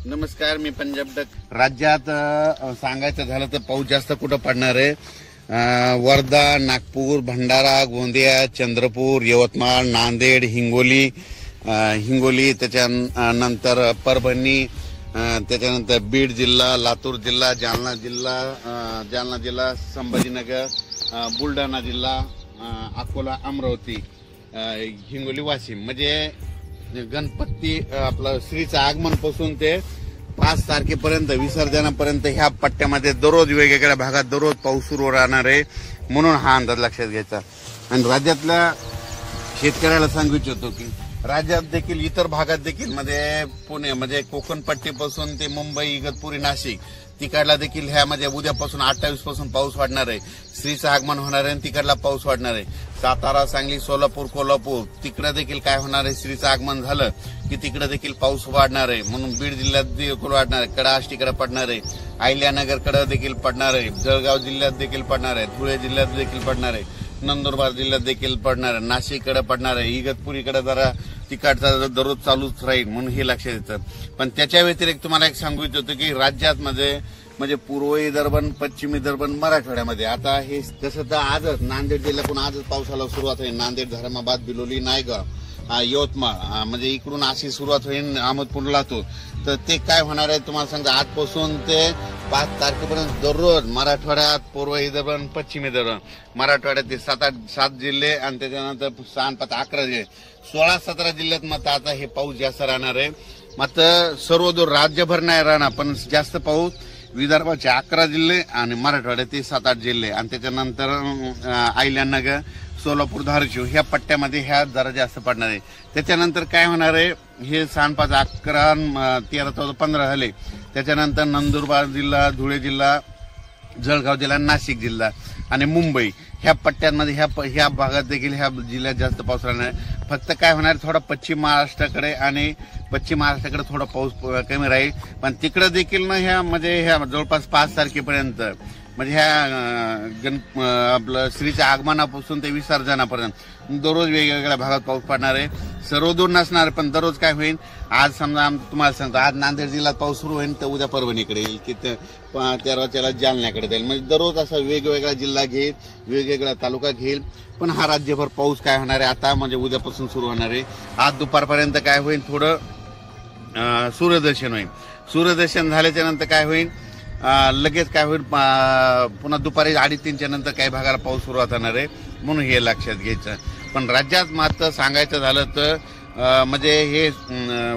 नमस्कार, मी पंजाब डक. राज्यात सांगायचं झालं तर पाऊस जास्त कुठं पडणार आहे? वर्धा, नागपूर, भंडारा, गोंदिया, चंद्रपूर, यवतमाळ, नांदेड, हिंगोली, त्याच्यानंतर परभणी, त्याच्यानंतर बीड जिल्हा, लातूर जिल्हा, जालना जिल्हा, संभाजीनगर, बुलढाणा जिल्हा, अकोला, अमरावती, हिंगोली, वाशिम. म्हणजे गणपती आपलं श्रीचं आगमन पासून ते 5 तारखेपर्यंत विसर्जनापर्यंत ह्या पट्ट्यामध्ये दररोज वेगवेगळ्या भागात दररोज पाऊस सुरू राहणार आहे. म्हणून हा अंदाज लक्षात घ्यायचा. आणि राज्यातल्या शेतकऱ्याला सांगू इच्छितो की राज्यात देखील इतर भागात देखील म्हणजे पुणे म्हणजे कोकण पट्टीपासून ते मुंबई, इगतपुरी, नाशिक तिकडला देखील ह्यामध्ये उद्यापासून 28 पासून पाऊस वाढणार आहे. श्रीचं आगमन होणार आहे आणि तिकडला पाऊस वाढणार आहे. सातारा, सांगली, सोलापूर, कोल्हापूर तिकडे देखील काय होणार आहे? श्रीचं आगमन झालं की तिकडे देखील पाऊस वाढणार आहे. म्हणून बीड जिल्ह्यात देखील वाढणार आहे. कडा आष्टीकडे पडणार आहे. अहिल्यानगरकडे देखील पडणार आहे. जळगाव जिल्ह्यात देखील पडणार आहे. धुळे जिल्ह्यात देखील पडणार आहे. नंदुरबार जिल्ह्यात देखील पडणार आहे. नाशिककडे पडणार आहे. इगतपुरीकडे जरा तिकडचा दररोज चालूच राहील. म्हणून हे लक्षात येतं. पण त्याच्या व्यतिरिक्त तुम्हाला एक सांगू इच्छितो की राज्यात म्हणजे पूर्व विदर्भ, पश्चिम विदर्भ, मराठवाड्यामध्ये आता हे तसं तर आजच नांदेड जिल्ह्यातून आजच पावसाला सुरुवात होईल. नांदेड, धर्माबाद, बिलोली, नायगाव, यवतमाळ म्हणजे इकडून अशी सुरुवात होईल. अहमदपूर, लातूर. तर ते काय होणार आहे तुम्हाला सांगतो. आजपासून ते 5 तारखेपर्यंत दररोज मराठवाड्यात, पूर्व विदर्भ, पश्चिम विदर्भ, मराठवाड्यात ते 7 जिल्हे आणि त्याच्यानंतर 11 जिल्हे, 16-17 जिल्ह्यात मात्र आता हे पाऊस जास्त राहणार आहे. मात्र सर्व दूर राज्यभर नाही राहणार, पण जास्त पाऊस विदर्भाचे 11 जिल्हे आणि मराठवाड्यातील 7-8 जिल्हे आणि त्याच्यानंतर अहिल्यानगर, सोलापूर, धाराशिव ह्या पट्ट्यामध्ये ह्या जरा जास्त पडणार आहे. त्याच्यानंतर काय होणार आहे? हे 5, 11, 13, 14, 15 झाले. त्याच्यानंतर नंदुरबार जिल्हा, धुळे जिल्हा, जळगाव जिल्हा, नाशिक जिल्हा आणि मुंबई ह्या पट्ट्यांमध्ये ह्या भागात देखील ह्या जिल्ह्यात जास्त पाऊस राहणार आहे. फक्त काय होणार? थोडा पश्चिम महाराष्ट्राकडे थोडा पाऊस कमी राहील. पण तिकडे देखील ना ह्या जवळपास 5 तारखेपर्यंत म्हणजे ह्या आपलं श्रीच्या आगमनापासून ते विसर्जनापर्यंत दररोज वेगवेगळ्या भागात पाऊस पडणार आहे. सर्वदूर नसणार, पण दररोज काय होईल? आज समजा तुम्हाला सांगतो, आज नांदेड जिल्ह्यात पाऊस सुरू होईल तर उद्या परभणीकडे येईल की त्याला जालन्याकडे जाईल. म्हणजे दररोज असा वेगवेगळा जिल्हा घेईल, वेगवेगळा तालुका घेईल. पण हा राज्यभर पाऊस काय होणार आहे आता म्हणजे उद्यापासून सुरू होणार आहे. आज दुपारपर्यंत काय होईल? थोडं सूर्यदर्शन होईल. सूर्यदर्शन झाल्याच्या नंतर काय होईल? लगेच काय होईल? पुन्हा दुपारी 2:30च्या नंतर काही भागाला पाऊस सुरुवात होणार आहे. म्हणून हे लक्षात घ्यायचं. पण राज्यात मात्र सांगायचं झालं तर म्हणजे हे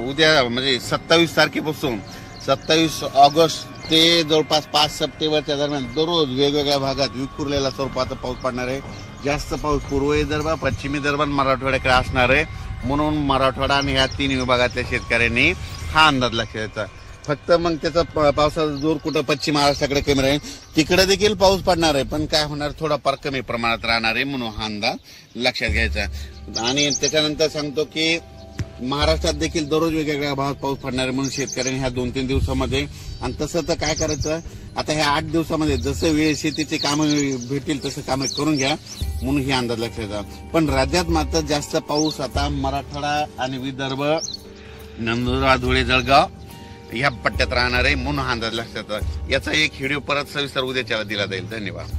उद्या म्हणजे 27 तारखेपासून 27 ऑगस्ट ते जवळपास 5 सप्टेंबरच्या दरम्यान दररोज वेगवेगळ्या भागात विखुरलेला स्वरूपाचा पाऊस पडणार आहे. जास्त पाऊस पूर्व विदर्भ, पश्चिम विदर्भ, मराठवाड्याकडे असणार आहे. म्हणून मराठवाडा आणि ह्या 3 विभागातल्या शेतकऱ्यांनी हा अंदाज लक्षात घ्यायचा. फक्त मग त्याचा पावसाचा जोर कुठं पश्चिम महाराष्ट्राकडे कमी राहील, तिकडे देखील पाऊस पडणार आहे. पण काय होणार? थोडाफार कमी प्रमाणात राहणार आहे. म्हणून हा अंदाज लक्षात घ्यायचा. आणि त्याच्यानंतर सांगतो की महाराष्ट्रात देखील दररोज वेगवेगळ्या भागात पाऊस पडणार आहे. म्हणून शेतकऱ्यांनी ह्या 2-3 दिवसामध्ये आणि तसं तर काय करायचं आता ह्या 8 दिवसामध्ये जसं वेळ शेतीचे कामं भेटतील तसं कामं करून घ्या. म्हणून हे अंदाज लक्षात घ्या. पण राज्यात मात्र जास्त पाऊस आता मराठवाडा आणि विदर्भ, नंदुरबार, धुळे, जळगाव ह्या पट्ट्यात राहणार आहे. म्हणून हा अंदाज लक्षात. याचा एक व्हिडिओ परत सविस्तर उद्याच्याला दिला जाईल. धन्यवाद.